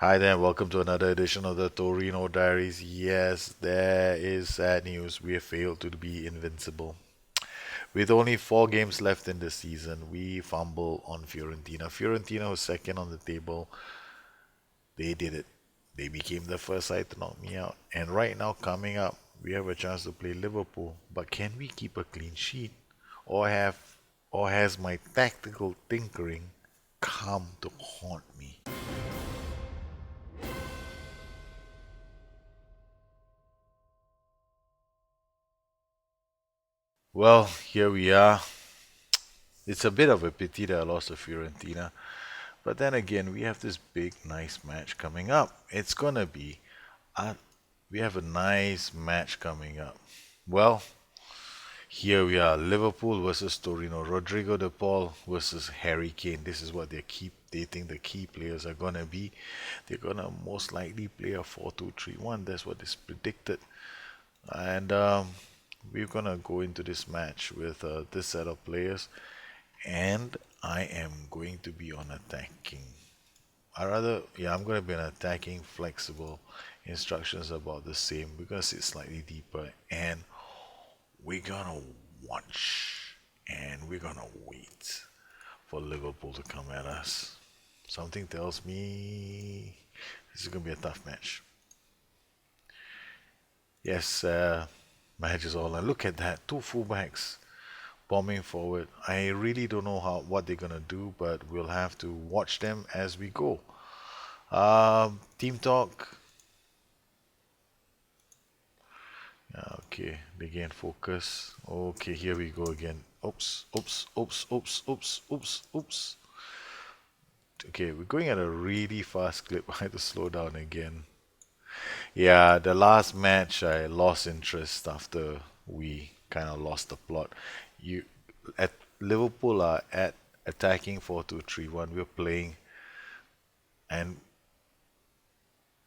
Hi there, welcome to another edition of the Torino Diaries. Yes, there is sad news. We have failed to be invincible. With only 4 games left in the season, we fumble on Fiorentina. Fiorentina was second on the table. They did it. They became the first side to knock me out. And right now, coming up, we have a chance to play Liverpool. But can we keep a clean sheet? Or have or has my tactical tinkering come to haunt me? Well, here we are. It's a bit of a pity that I lost to Fiorentina, but then again, we have this big, nice match coming up. It's gonna be, uh, we have a nice match coming up. Well, here we are, Liverpool versus Torino, Rodrigo de Paul versus Harry Kane. This is what they think the key players are gonna be. They're gonna most likely play a 4-2-3-1. That's what is predicted, and we're gonna go into this match with this set of players. And I am going to be on attacking. I'm going to be on attacking, flexible. Instructions about the same because it's slightly deeper. And we're going to watch and we're going to wait for Liverpool to come at us. Something tells me this is going to be a tough match. Yes, match is all. And look at that, two fullbacks bombing forward. I really don't know what they're gonna do, but we'll have to watch them as we go. Team talk. Okay, they gain focus. Okay, here we go again. Oops, oops, oops, oops, oops, oops, oops. Okay, we're going at a really fast clip. I had to slow down again. Yeah, the last match I lost interest after we kind of lost the plot. You at Liverpool are at attacking 4-2-3-1. We're playing and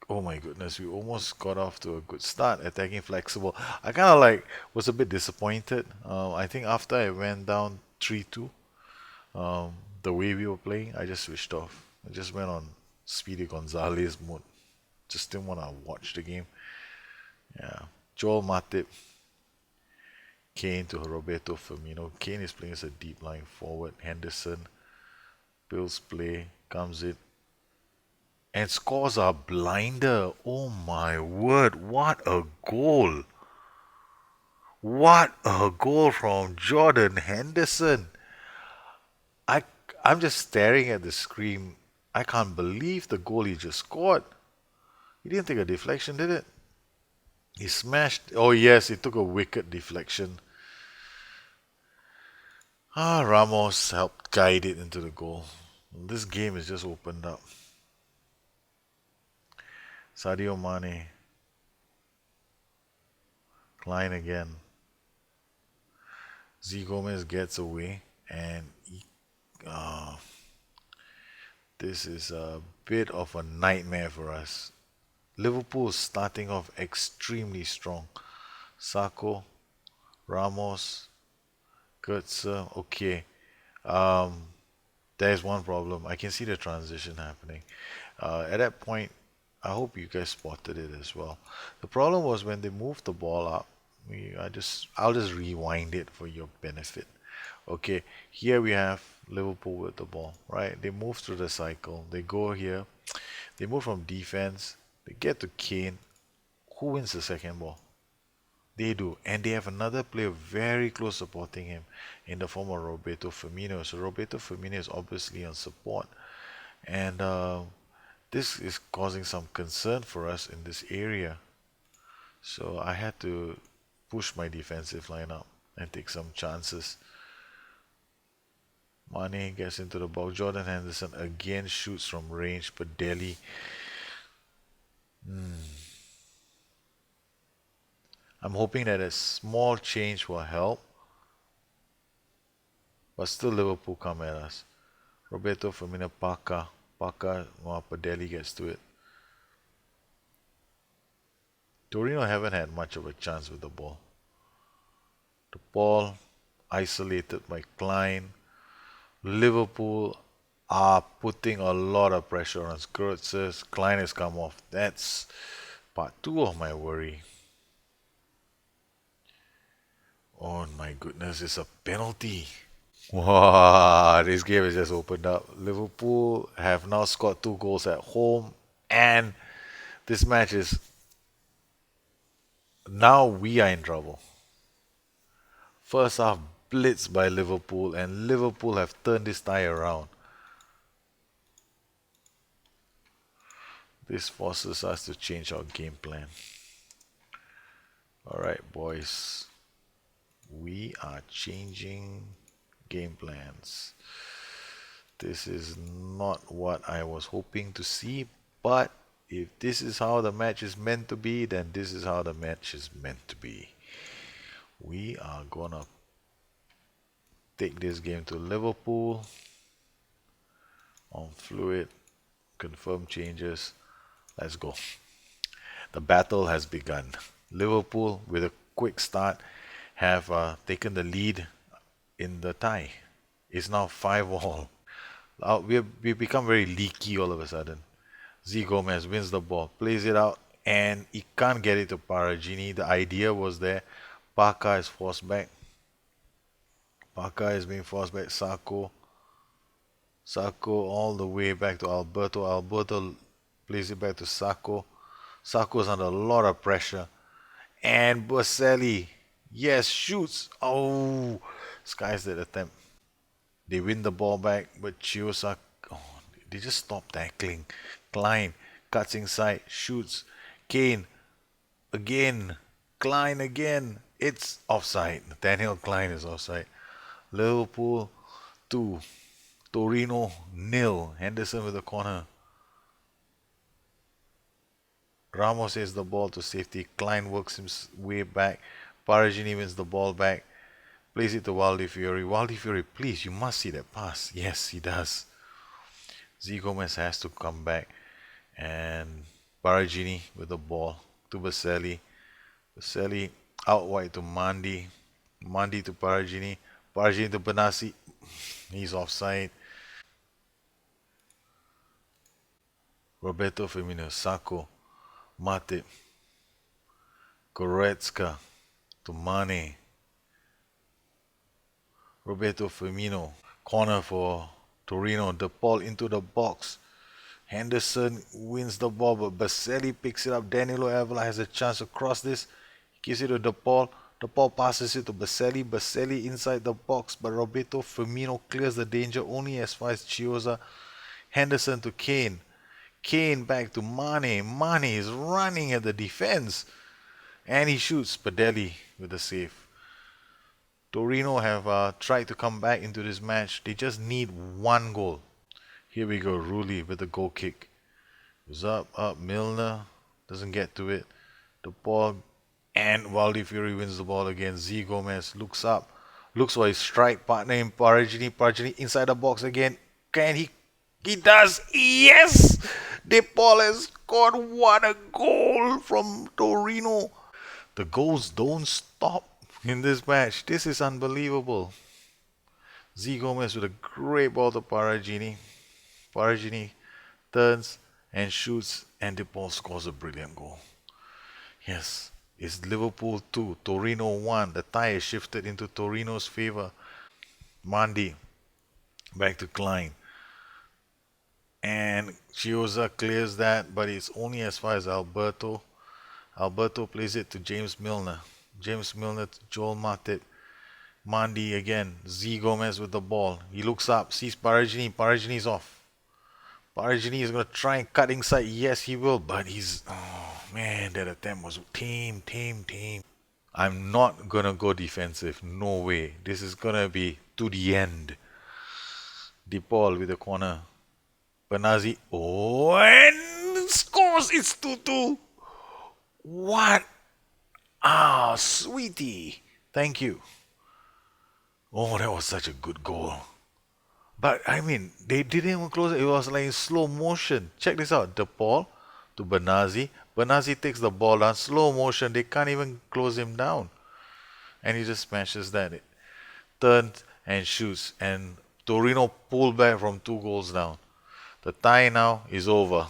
oh my goodness, we almost got off to a good start attacking flexible. I kind of like was a bit disappointed. I think after I went down 3-2, um, the way we were playing, I just switched off. I just went on Speedy Gonzalez mode. Just didn't want to watch the game. Yeah. Joel Matip, Kane to Roberto Firmino. Kane is playing as a deep line forward. Henderson, Bill's play, comes in and scores a blinder. Oh my word, what a goal! What a goal from Jordan Henderson. I I'm just staring at the screen. I can't believe the goal he just scored. He didn't take a deflection, did it? He smashed. Oh yes, he took a wicked deflection. Ramos helped guide it into the goal. This game is just opened up. Sadio Mane, Klein again. Z Gomez gets away, and uh, this is a bit of a nightmare for us. Liverpool is starting off extremely strong. Sako, Ramos, Götze, okay. Um, there's one problem. I can see the transition happening. At that point, I hope you guys spotted it as well. The problem was when they moved the ball up. I'll just rewind it for your benefit. Okay, here we have Liverpool with the ball, right? They move through the cycle. They go here. They move from defense. They get to Kane. Who wins the second ball? They do. And they have another player very close supporting him in the form of Roberto Firmino. So Roberto Firmino is obviously on support. And this is causing some concern for us in this area. So I had to push my defensive line up and take some chances. Mane gets into the box. Jordan Henderson again shoots from range, but Delhi. I'm hoping that a small change will help, but still Liverpool come at us. Roberto Firmino, but Delhi gets to it. Torino haven't had much of a chance with the ball. The ball isolated by Klein. Liverpool are putting a lot of pressure on Skurtz's. Klein has come off. That's part two of my worry. Oh my goodness, it's a penalty. Wow, this game has just opened up. Liverpool have now scored 2 goals at home, and this match is now we are in trouble. First half blitzed by Liverpool, and Liverpool have turned this tie around. This forces us to change our game plan. Alright, boys, we are changing game plans. This is not what I was hoping to see, but if this is how the match is meant to be, then this is how the match is meant to be. We are gonna take this game to Liverpool on fluid, confirm changes. Let's go. The battle has begun. Liverpool, with a quick start, have taken the lead in the tie. It's now 5-all. We become very leaky all of a sudden. Z Gomez wins the ball, plays it out, and he can't get it to Paragini. The idea was there. Parker is forced back. Parker is being forced back. Sacco all the way back to Alberto. Alberto plays it back to Sacco. Sacco's under a lot of pressure. And Boselli, yes, shoots. Oh, skies that attempt. They win the ball back, but Chiosa, oh, they just stop tackling. Klein cuts inside, shoots. Kane again. Klein again. It's offside. Daniel Klein is offside. Liverpool 2. Torino 0. Henderson with the corner. Ramos has the ball to safety. Klein works his way back. Paragini wins the ball back. Plays it to Waldi Fiori. Waldi Fiori, please, you must see that pass. Yes, he does. Z Gomez has to come back. And Paragini with the ball to Baselli. Baselli out wide to Mandi. Mandi to Paragini. Paragini to Benassi. He's offside. Roberto Firmino, Sacco, Matip, Goretzka to Mane. Roberto Firmino, corner for Torino. The ball into the box. Henderson wins the ball, but Baselli picks it up. Danilo Avila has a chance to cross this. He gives it to DePaul. DePaul passes it to Baselli. Baselli inside the box, but Roberto Firmino clears the danger only as far as Chiosa. Henderson to Kane. Kane back to Mane. Mane is running at the defense. And he shoots. Padelli with the save. Torino have tried to come back into this match. They just need 1 goal. Here we go. Rulli with the goal kick. Goes up. Milner doesn't get to it. The ball. And Waldi Fury wins the ball again. Z Gomez looks up. Looks for his strike partner in Paragini. Paragini inside the box again. Can he? He does. Yes! DePaul has scored. What a goal from Torino. The goals don't stop in this match. This is unbelievable. Z Gomez with a great ball to Paragini. Paragini turns and shoots, and DePaul scores a brilliant goal. Yes, it's Liverpool 2, Torino 1. The tie is shifted into Torino's favour. Mandi back to Klein. And Chiosa clears that, but it's only as far as Alberto. Alberto plays it to James Milner. James Milner to Joel Matip. Mandi again. Z Gomez with the ball. He looks up, sees Paragini. Paragini's off. Paragini is going to try and cut inside. Yes, he will, but he's... Oh, man, that attempt was tame. I'm not going to go defensive. No way. This is going to be to the end. DePaul with the corner. Benazzi. Oh, and scores. It's 2-2. What? Ah, sweetie. Thank you. Oh, that was such a good goal. But, I mean, they didn't even close it. It was like in slow motion. Check this out. DePaul to Benazzi. Benazzi takes the ball down. Slow motion. They can't even close him down. And he just smashes that. Turns and shoots. And Torino pulled back from 2 goals down. The tie now is over.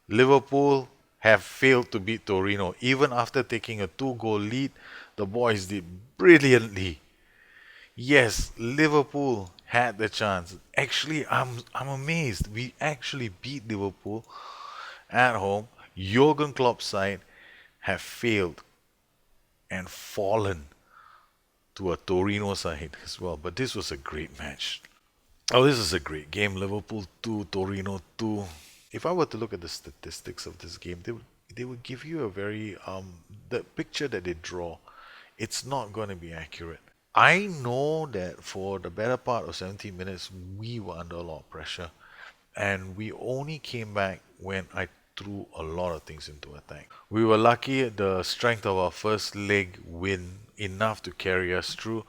Liverpool have failed to beat Torino. Even after taking a 2 goal lead, the boys did brilliantly. Yes, Liverpool had the chance. Actually, I'm amazed. We actually beat Liverpool at home. Jurgen Klopp's side have failed and fallen to a Torino side as well. But this was a great match. Oh, this is a great game. Liverpool 2, Torino 2. If I were to look at the statistics of this game, they would give you a very the picture that they draw. It's not going to be accurate. I know that for the better part of 70 minutes, we were under a lot of pressure, and we only came back when I threw a lot of things into attack. We were lucky the strength of our first leg win enough to carry us through.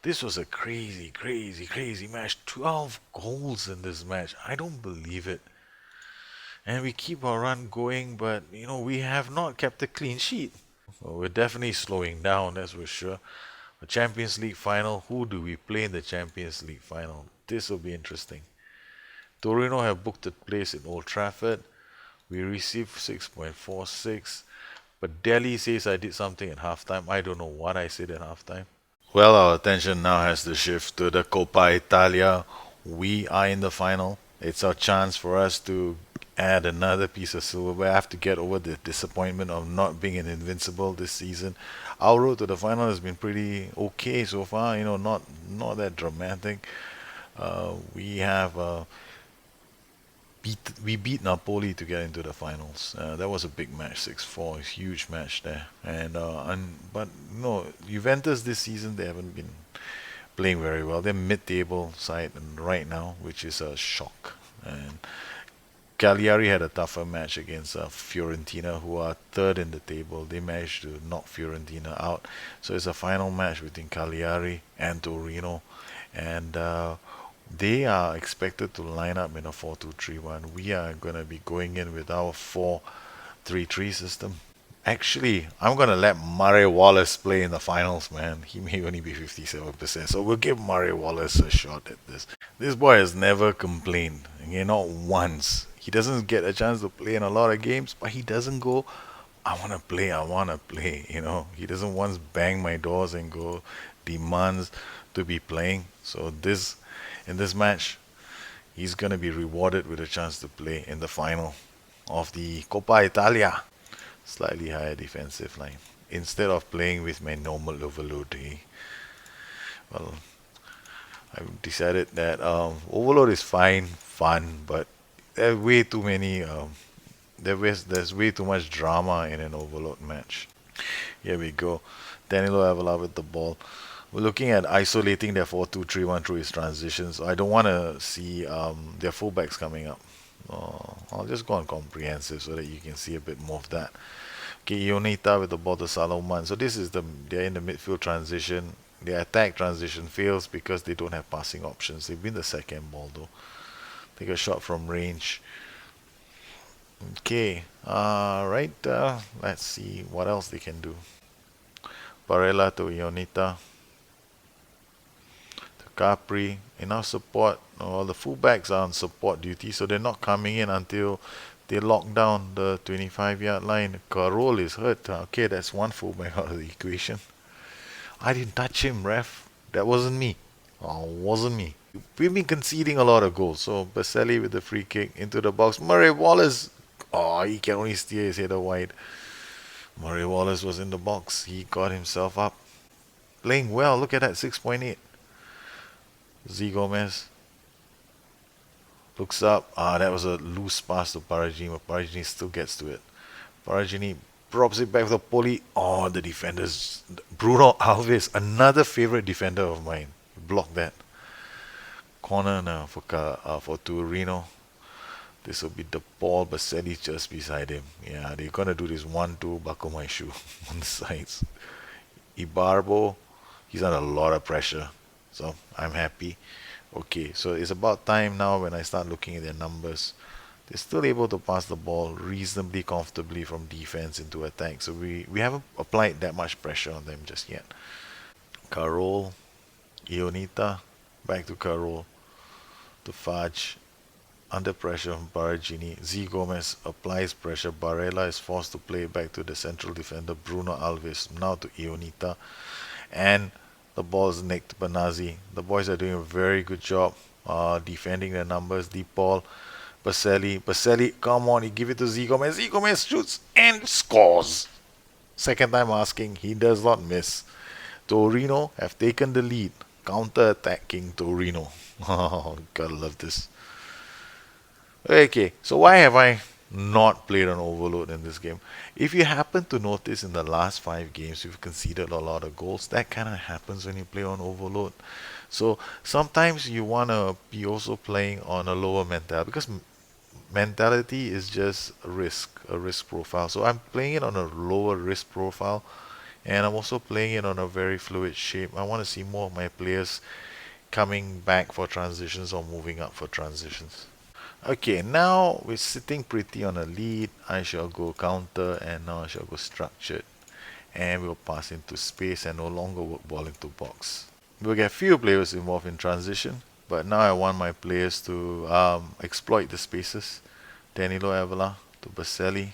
This was a crazy, crazy, crazy match. 12 goals in this match. I don't believe it. And we keep our run going, but we have not kept a clean sheet. Well, we're definitely slowing down, that's for sure. The Champions League final. Who do we play in the Champions League final? This will be interesting. Torino have booked a place in Old Trafford. We received 6.46. But Delhi says I did something at halftime. I don't know what I said at halftime. Well, our attention now has to shift to the Coppa Italia. We are in the final. It's our chance for us to add another piece of silverware. I have to get over the disappointment of not being an invincible this season. Our road to the final has been pretty okay so far. Not that dramatic. We have we beat Napoli to get into the finals. That was a big match, 6-4, a huge match there. But no, Juventus this season they haven't been playing very well. They're mid-table side and right now, which is a shock. And Cagliari had a tougher match against Fiorentina, who are third in the table. They managed to knock Fiorentina out. So it's a final match between Cagliari and Torino, and they are expected to line up in a 4-2-3-1. We are going to be going in with our 4-3-3 system. Actually, I'm going to let Murray Wallace play in the finals, man. He may only be 57%, so we'll give Murray Wallace a shot at this. This boy has never complained, okay, not once. He doesn't get a chance to play in a lot of games, but he doesn't go, I want to play, I want to play, He doesn't once bang my doors and go, demands to be playing. So in this match, he's going to be rewarded with a chance to play in the final of the Coppa Italia. Slightly higher defensive line. Instead of playing with my normal overload, well, I've decided that overload is fine, fun, but there are way too many. There's way too much drama in an overload match. Here we go. Danilo Avila with the ball. We're looking at isolating their 4-2-3-1 through his transitions. I don't want to see their fullbacks coming up. I'll just go on comprehensive so that you can see a bit more of that. Okay, Ionita with the ball to Salomon. So they're in the midfield transition. Their attack transition fails because they don't have passing options. They win the second ball though. Take a shot from range. Okay, right. Let's see what else they can do. Barella to Ionita. Capri, enough support. Well, the fullbacks are on support duty, so they're not coming in until they lock down the 25-yard line. Carol is hurt. Okay, that's one fullback out of the equation. I didn't touch him, ref. That wasn't me. Oh, wasn't me. We've been conceding a lot of goals. So Baselli with the free kick into the box. Murray Wallace. Oh, he can only steer his header wide. Murray Wallace was in the box. He got himself up. Playing well. Look at that, 6.8. Z Gomez looks up. That was a loose pass to Paragini, but Paragini still gets to it. Paragini drops it back with a poly. Oh, the defenders. Bruno Alves, another favorite defender of mine. Block that. Corner now for Torino. This will be the Paul Baselli just beside him. Yeah, they're gonna do this 1-2 buckle my shoe on the sides. Ibarbo, he's under a lot of pressure. So I'm happy. Okay, so it's about time now when I start looking at their numbers. They're still able to pass the ball reasonably comfortably from defense into attack. So we haven't applied that much pressure on them just yet. Carol, Ionita, back to Carol. to Fudge. Under pressure from Baragini, Z Gomez applies pressure. Barella is forced to play back to the central defender Bruno Alves, now to Ionita, and the ball is nicked to Banazzi. The boys are doing a very good job defending their numbers. Deep ball, Baselli, come on, he give it to Z Gomez. Z Gomez shoots and scores. Second time asking, he does not miss. Torino have taken the lead, counter-attacking Torino. Oh, gotta love this. Okay, so why have I not played on overload in this game? If you happen to notice in the last 5 games, we've conceded a lot of goals. That kind of happens when you play on overload. So sometimes you want to be also playing on a lower mentality because mentality is just a risk profile. So I'm playing it on a lower risk profile, and I'm also playing it on a very fluid shape. I want to see more of my players coming back for transitions or moving up for transitions. Okay, now we're sitting pretty on a lead. I shall go counter and now I shall go structured. And we'll pass into space and no longer work ball into box. We'll get few players involved in transition, but now I want my players to exploit the spaces. Danilo Avila to Baselli,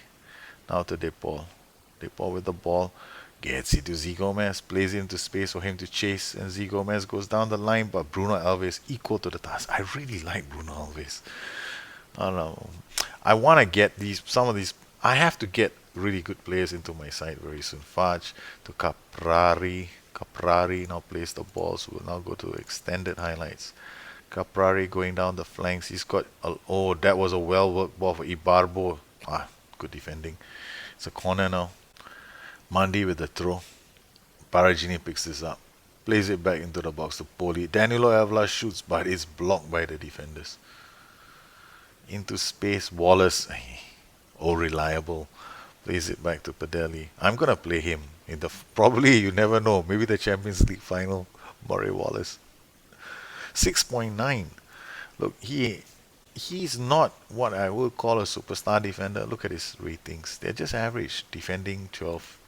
now to De Paul. De Paul with the ball, gets it to Z Gomez, plays it into space for him to chase, and Z Gomez goes down the line, but Bruno Alves equal to the task. I really like Bruno Alves. I don't know. I want to get some of these. I have to get really good players into my side very soon. Fudge to Caprari. Caprari now plays the ball, so we'll now go to extended highlights. Caprari going down the flanks. He's got. Oh, that was a well worked ball for Ibarbo. Ah, good defending. It's a corner now. Mandi with the throw. Paragini picks this up. Plays it back into the box to Poli. Danilo Avila shoots, but it's blocked by the defenders. Into space, Wallace. Oh, reliable. Plays it back to Padelli. I'm gonna play him in the probably you never know. Maybe the Champions League final. Murray Wallace. 6.9. Look, he's not what I would call a superstar defender. Look at his ratings. They're just average, defending 12.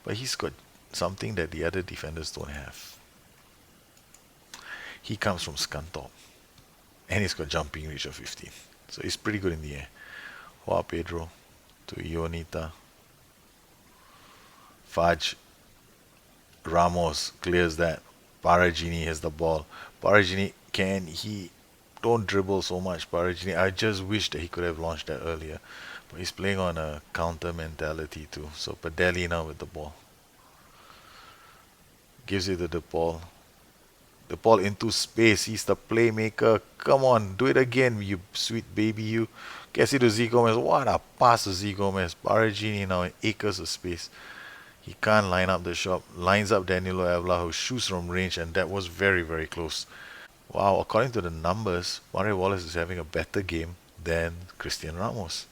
But he's got something that the other defenders don't have. He comes from Scunthorpe. And he's got jumping reach of 15. So he's pretty good in the air. Juan Pedro to Ionita. Fudge. Ramos clears that. Paragini has the ball. Paragini, can he don't dribble so much, Paragini. I just wish that he could have launched that earlier. But he's playing on a counter mentality too. So Padelli now with the ball. Gives it to the ball. The ball into space. He's the playmaker. Come on, do it again, you sweet baby, you. Gets it to Z Gomez. What a pass to Z Gomez. Paragini now in acres of space. He can't line up the shot. Lines up Danilo Avila, who shoots from range, and that was very, very close. Wow, according to the numbers, Murray Wallace is having a better game than Christian Ramos.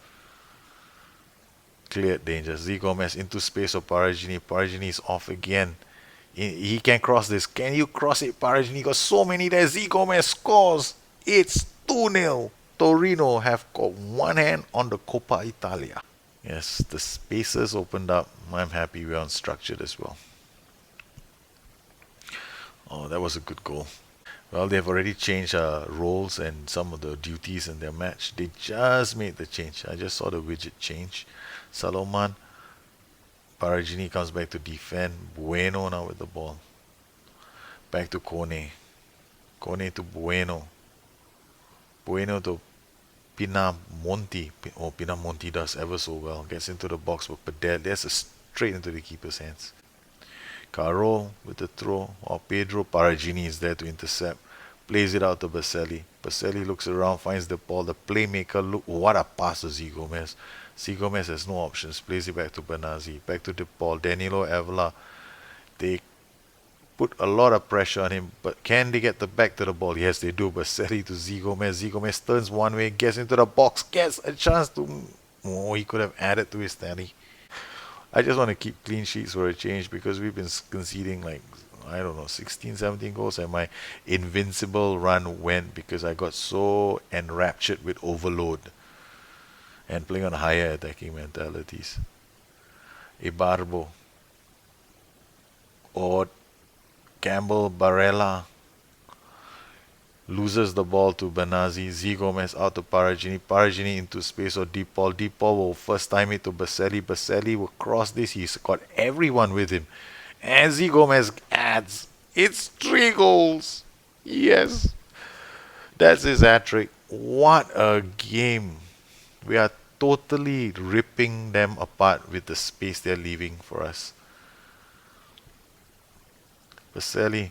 Cleared danger. Z Gomez into space of Paragini. Paragini is off again. He can cross this. Can you cross it, Paragini? Got so many there. Z Gomez scores. It's 2-0. Torino have got one hand on the Coppa Italia. Yes, the spaces opened up. I'm happy we're unstructured as well. Oh, that was a good goal. Well, they've already changed roles and some of the duties in their match. They just made the change. I just saw the widget change. Salomon, Paragini comes back to defend. Bueno now with the ball. Back to Kone. Kone to Bueno. Bueno to Pinamonti. Oh, Pinamonti does ever so well. Gets into the box with Padel. There's a straight into the keeper's hands. Carol with the throw. Or Pedro Paragini is there to intercept. Plays it out to Baselli. Baselli looks around, finds the ball. The playmaker, look, what a pass to Z Gomez. Z Gomez has no options. Plays it back to Benazzi. Back to De Paul. Danilo Avila. They put a lot of pressure on him, but can they get the back to the ball? Yes, they do. Baselli to Z Gomez. Z Gomez turns one way, gets into the box, gets a chance to. Oh, he could have added to his tally. I just want to keep clean sheets for a change because we've been conceding like, I don't know, 16, 17 goals, and my invincible run went because I got so enraptured with overload and playing on higher attacking mentalities. Ibarbo or Campbell, Barella, loses the ball to Benazzi. Z Gomez out to Paragini. Paragini into space or Deep Paul. Deep Paul will first time it to Baselli. Baselli will cross this. He's got everyone with him. And Z Gomez adds. It's 3 goals. Yes. That's his hat trick. What a game. We are totally ripping them apart with the space they're leaving for us. Baselli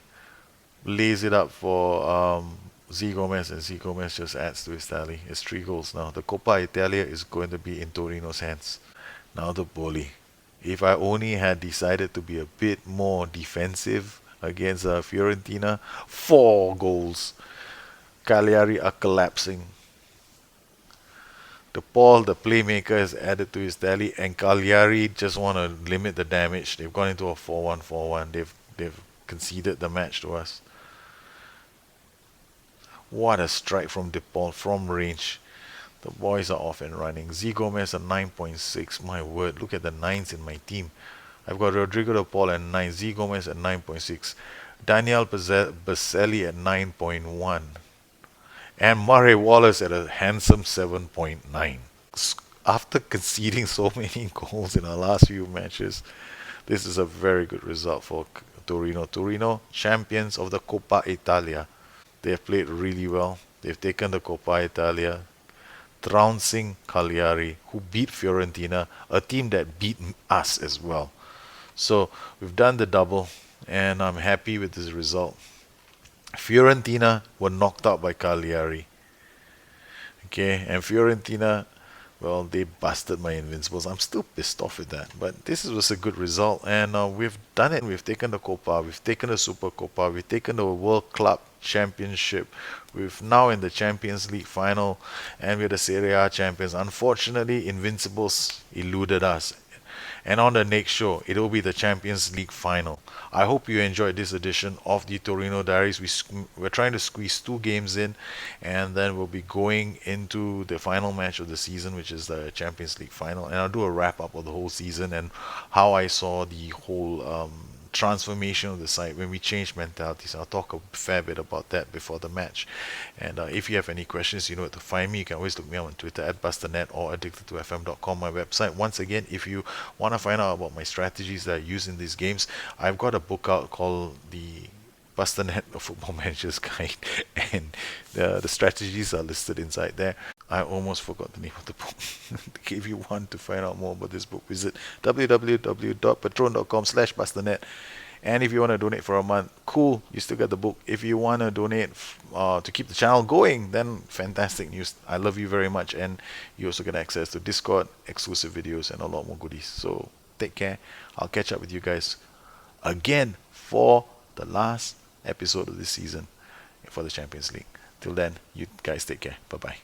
lays it up for Z Gomez, and Z Gomez just adds to his tally. It's 3 goals now. The Coppa Italia is going to be in Torino's hands. Now the bully. If I only had decided to be a bit more defensive against Fiorentina, 4 goals. Cagliari are collapsing. The Paul, the playmaker, has added to his tally, and Cagliari just want to limit the damage. They've gone into a 4-1-4-1. They've conceded the match to us. What a strike from De Paul from range. The boys are off and running. Z Gomez at 9.6. My word, look at the nines in my team. I've got Rodrigo De Paul at 9. Z Gomez at 9.6. Daniel Baselli at 9.1. And Murray Wallace at a handsome 7.9. After conceding so many goals in our last few matches, this is a very good result for Torino. Torino, champions of the Coppa Italia. They have played really well. They've taken the Coppa Italia, trouncing Cagliari, who beat Fiorentina, a team that beat us as well. So we've done the double, and I'm happy with this result. Fiorentina were knocked out by Cagliari. Okay, and Fiorentina, well, they busted my Invincibles. I'm still pissed off with that, but this was a good result, and we've done it. We've taken the Copa, we've taken the Super Copa, we've taken the World Club Championship. We're now in the Champions League final, and we're the Serie A champions. Unfortunately, Invincibles eluded us. And on the next show, it will be the Champions League final. I hope you enjoyed this edition of the Torino Diaries. We're trying to squeeze 2 games in, and then we'll be going into the final match of the season, which is the Champions League final. And I'll do a wrap up of the whole season and how I saw the whole transformation of the site when we changed mentalities. I'll talk a fair bit about that before the match. And if you have any questions, you know where to find me. You can always look me up on Twitter at BusterNet or addicted2fm.com, my website. Once again, if you want to find out about my strategies that I use in these games, I've got a book out called the BusterNet Football Manager's Guide, and the strategies are listed inside there. I almost forgot the name of the book. If you want to find out more about this book, visit www.patron.com/busternet. And if you want to donate for a month, cool, you still get the book. If you want to donate to keep the channel going, then fantastic news. I love you very much, and you also get access to Discord, exclusive videos, and a lot more goodies. So take care. I'll catch up with you guys again for the last episode of this season for the Champions League. Till then, you guys take care. Bye-bye.